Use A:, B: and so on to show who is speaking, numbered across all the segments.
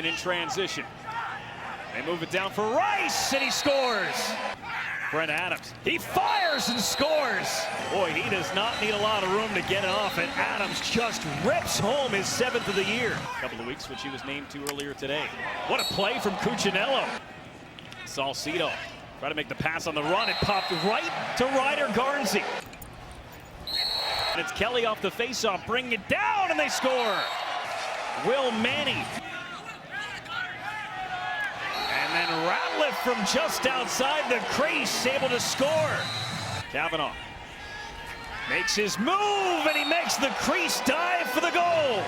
A: In transition. They move it down for Rice, and he scores. Brent Adams, he fires and scores. Boy, he does not need a lot of room to get it off, and Adams just rips home his 7th of the year. A couple of weeks, which he was named to earlier today. What a play from Cuccinello. Salcido try to make the pass on the run. It popped right to Ryder Garnsey. And it's Kelly off the faceoff, bringing it down, and they score. Will Manny. And then Ratliff from just outside the crease, able to score. Kavanaugh makes his move, and he makes the crease dive for the goal.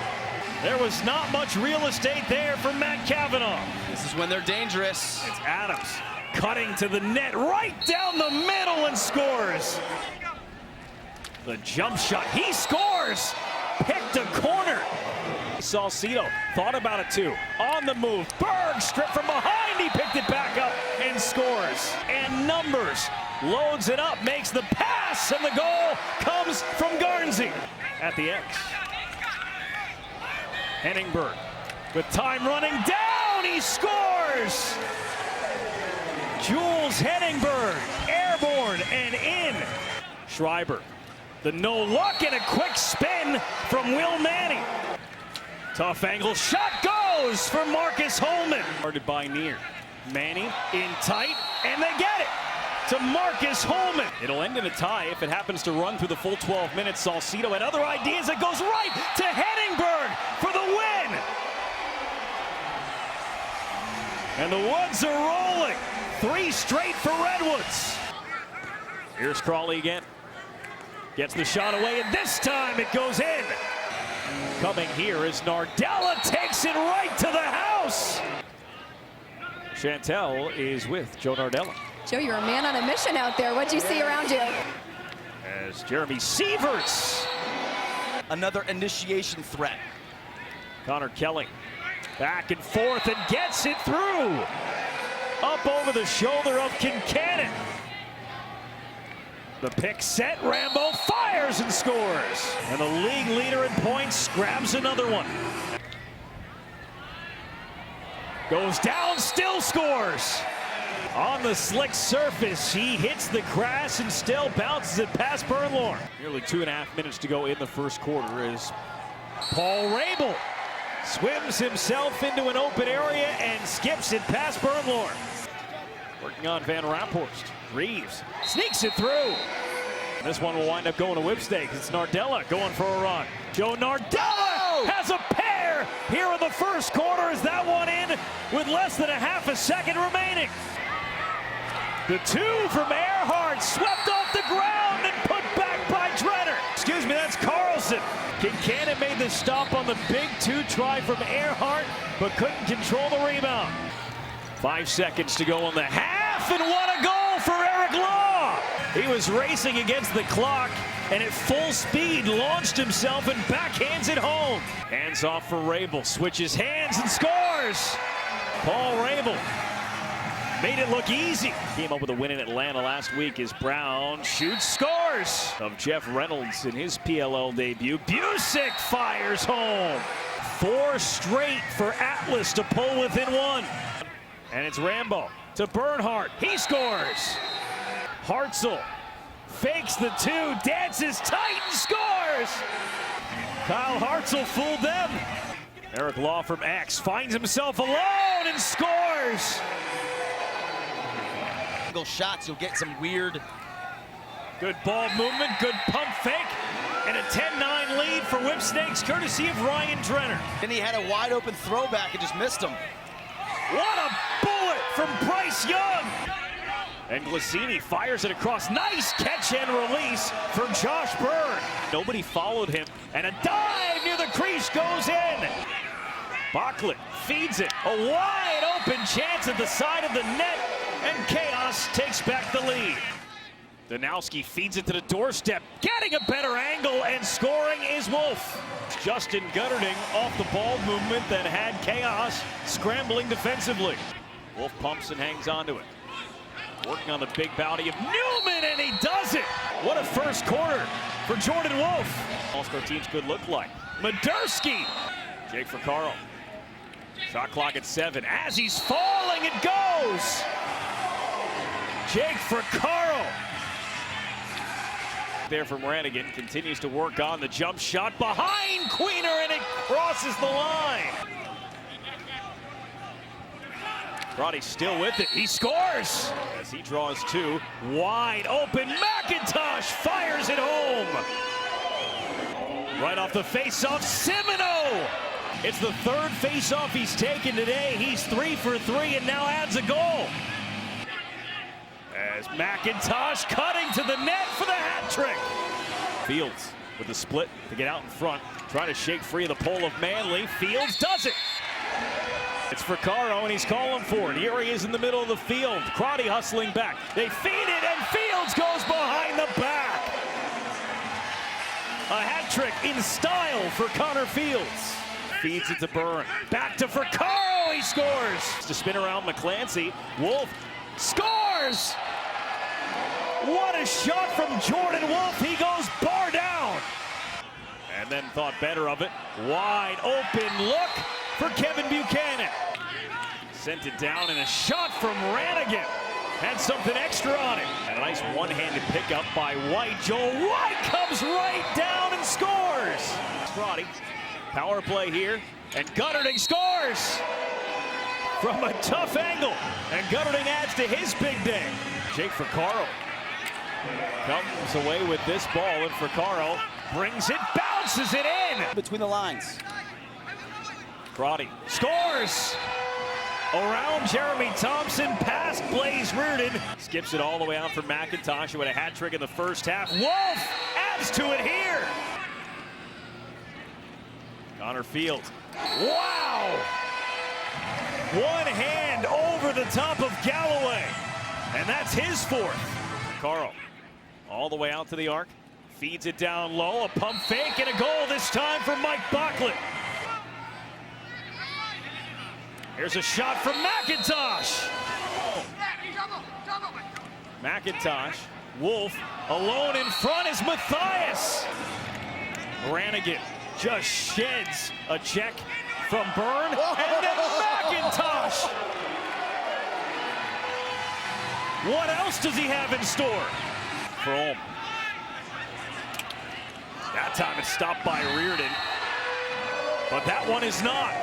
A: There was not much real estate there for Matt Kavanaugh.
B: This is when they're dangerous.
A: It's Adams cutting to the net, right down the middle, and scores. The jump shot, he scores. Picked a corner. Salcido thought about it too. On the move, Berg stripped from behind, he picked it back up and scores. And Numbers loads it up, makes the pass, and the goal comes from Garnsey. At the X, Henningberg with time running down, he scores! Jules Henningberg, airborne and in. Schreiber, the no luck and a quick spin from Will Manny. Tough angle, shot goes for Marcus Holman. Guarded by Neer. Manny in tight, and they get it to Marcus Holman. It'll end in a tie if it happens to run through the full 12 minutes. Salcido had other ideas. It goes right to Henningberg for the win. And the Woods are rolling. 3 straight for Redwoods. Here's Crawley again. Gets the shot away, and this time it goes in. Coming here is Nardella, takes it right to the house. Chantel is with Joe Nardella.
C: Joe, you're a man on a mission out there. What'd you see around you?
A: As Jeremy Sieverts.
B: Another initiation threat.
A: Connor Kelly back and forth and gets it through. Up over the shoulder of Kincannon. The pick set, Rambo fires and scores. And the league leader in points grabs another one. Goes down, still scores. On the slick surface, he hits the grass and still bounces it past Bernlorn. Nearly 2.5 minutes to go in the first quarter as Paul Rabel swims himself into an open area and skips it past Bernlorn. Working on Van Raphorst. Reeves sneaks it through. This one will wind up going to Whipstakes. It's Nardella going for a run. Joe Nardella has a pair here in the first quarter. Is that one in with less than a half a second remaining? The 2 from Earhart swept off the ground and put back by Drenner. Excuse me, that's Carlson. Kincannon made the stop on the big 2 try from Earhart, but couldn't control the rebound. 5 seconds to go on the half, and what a goal for Eric Law! He was racing against the clock, and at full speed launched himself and backhands it home. Hands off for Rabel, switches hands and scores! Paul Rabel made it look easy. Came up with a win in Atlanta last week as Brown shoots, scores! Of Jeff Reynolds in his PLL debut. Busick fires home! 4 straight for Atlas to pull within 1. And it's Rambo to Bernhardt. He scores. Hartzell fakes the 2, dances tight and scores. Kyle Hartzell fooled them. Eric Law from X finds himself alone and scores.
B: Single shots, you'll get some weird.
A: Good ball movement, good pump fake, and a 10-9 lead for Whipstakes, courtesy of Ryan Drenner.
B: And he had a wide open throwback and just missed him.
A: What a bullet from Bryce Young! And Glacini fires it across. Nice catch and release for Josh Byrd. Nobody followed him, and a dive near the crease goes in. Bachlet feeds it. A wide open chance at the side of the net, and Chaos takes back the lead. Danowski feeds it to the doorstep, getting a better angle, and scoring is Wolf. Justin Gutterding off the ball movement that had Chaos scrambling defensively. Wolf pumps and hangs onto it. Working on the big bounty of Newman, and he does it! What a first quarter for Jordan Wolf. All-star teams could look like. Madursky. Jake for Carl. Shot clock at 7. As he's falling, it goes! Jake Fricaro. There from Ranigan, continues to work on the jump shot behind Queener, and it crosses the line. Crotty still with it. He scores! As he draws 2. Wide open. McIntosh fires it home. Right off the face-off, Semino! It's the 3rd face-off he's taken today. He's 3 for 3 and now adds a goal. As McIntosh cutting to the net for the hat trick. Fields with the split to get out in front. Trying to shake free of the pole of Manley. Fields does it. It's Fricaro and he's calling for it. Here he is in the middle of the field. Crotty hustling back. They feed it and Fields goes behind the back. A hat trick in style for Connor Fields. Feeds it to Byrne. Back to Fricaro. He scores. To spin around McClancy. Wolf scores. What a shot from Jordan Wolf. He goes bar down. And then thought better of it. Wide open look for Kevin Buchanan. Sent it down and a shot from Ranigan. Had something extra on it. And a nice one-handed pickup by White. Joel White comes right down and scores. Crotty. Power play here, and Gutterding scores from a tough angle, and Gutterding adds to his big day. Jake Fricaro comes away with this ball, and Fricaro brings it, bounces it in.
B: Between the lines.
A: Crotty scores around Jeremy Thompson, past Blaze Reardon. Skips it all the way out for McIntosh, who had a hat trick in the first half. Wolf adds to it here. Connor Fields. Wow! One hand over the top of Galloway. And that's his 4th. Carl all the way out to the arc. Feeds it down low. A pump fake and a goal this time for Mike Bocklett. Here's a shot from McIntosh. McIntosh. Wolf alone in front is Matthias. Ranigan just sheds a check from Byrne, and then McIntosh. What else does he have in store? For Ulm. That time it's stopped by Reardon, but that one is not.